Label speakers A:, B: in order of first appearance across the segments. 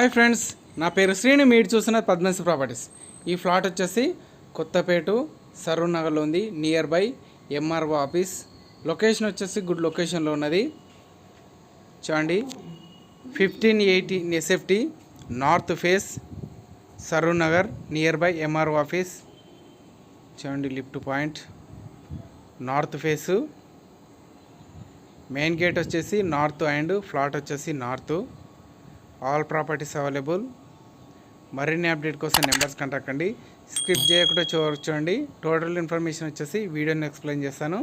A: Hi friends, నా పేరు శ్రీని. మీరు చూస్తున్న పద్మశ్రీ ప్రాపర్టీస్. ఈ ఫ్లాట్ వచ్చేసి కొత్తపేట సరూర్ నగర్లో ఉంది, near by MRO office. Location వచ్చేసి గుడ్ లొకేషన్లో ఉన్నది. చూడండి, 1580 SFT, north face, Saroor Nagar, near by MRO office. చూడండి, lift point, north face. Main gate వచ్చేసి నార్త్ అండ్ ఫ్లాట్ వచ్చేసి నార్త్. All properties available. మరిన్ని అప్డేట్ కోసం నెంబర్స్ కాంటాక్ట్ అండి. స్కిప్ చేయకుండా చూడండి. టోటల్ ఇన్ఫర్మేషన్ వచ్చేసి వీడియోని ఎక్స్ప్లెయిన్ చేస్తాను.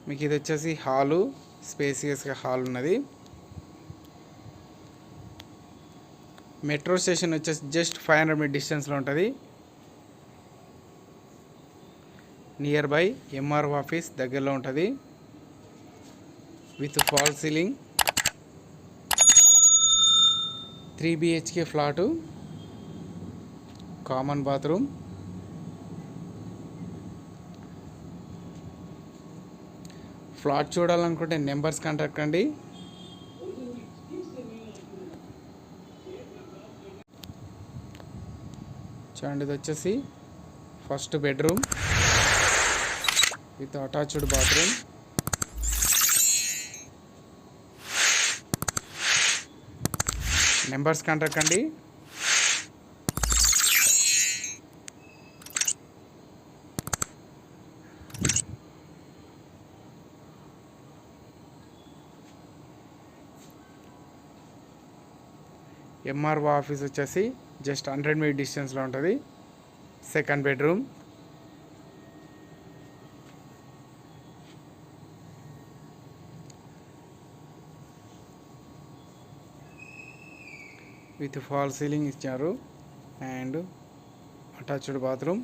A: మీకు ఇది వచ్చేసి హాలు, స్పేసియస్గా హాల్ ఉన్నది. మెట్రో స్టేషన్ వచ్చేసి జస్ట్ 500 మీటర్ డిస్టెన్స్లో ఉంటుంది. నియర్ బై ఎంఆర్ఓ ఆఫీస్ దగ్గరలో ఉంటుంది. With fall ceiling, 3 BHK flat, common bathroom. Flat చూడాలనుకుంటే నెంబర్స్ కాంటాక్ట్ అండి. చూడండి, ఇది వచ్చేసి first bedroom with attached bathroom. Numbers contact అండి. ఎంఆర్ఓ ఆఫీస్ వచ్చేసి జస్ట్ 100 మీటర్ డిస్టెన్స్లో ఉంటుంది. Second bedroom. With fall ceiling ఇచ్చారు అండ్ అటాచ్డ్ బాత్రూమ్.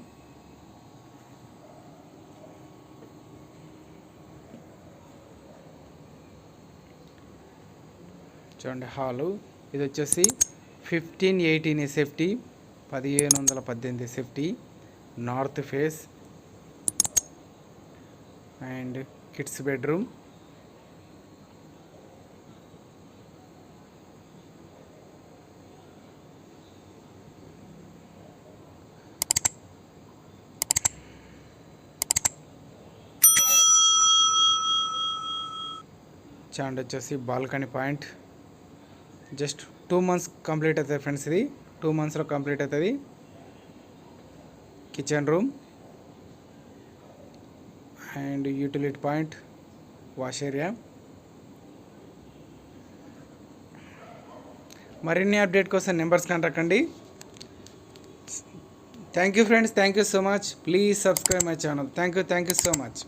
A: చూడండి, హాలు. ఇది వచ్చేసి 1518 SFT, 1518 SFT, north face and kids bedroom. చాండ్ వచ్చేసి balcony point. Just 2 months complete అవుతుంది ఫ్రెండ్స్. ఇది 2 monthsలో కంప్లీట్ అవుతుంది. Kitchen room and utility point, wash area. మరిన్ని అప్డేట్ కోసం నెంబర్స్ కాంటాక్ట్ అండి. Thank you friends, thank you so much. Please subscribe my channel. Thank you so much.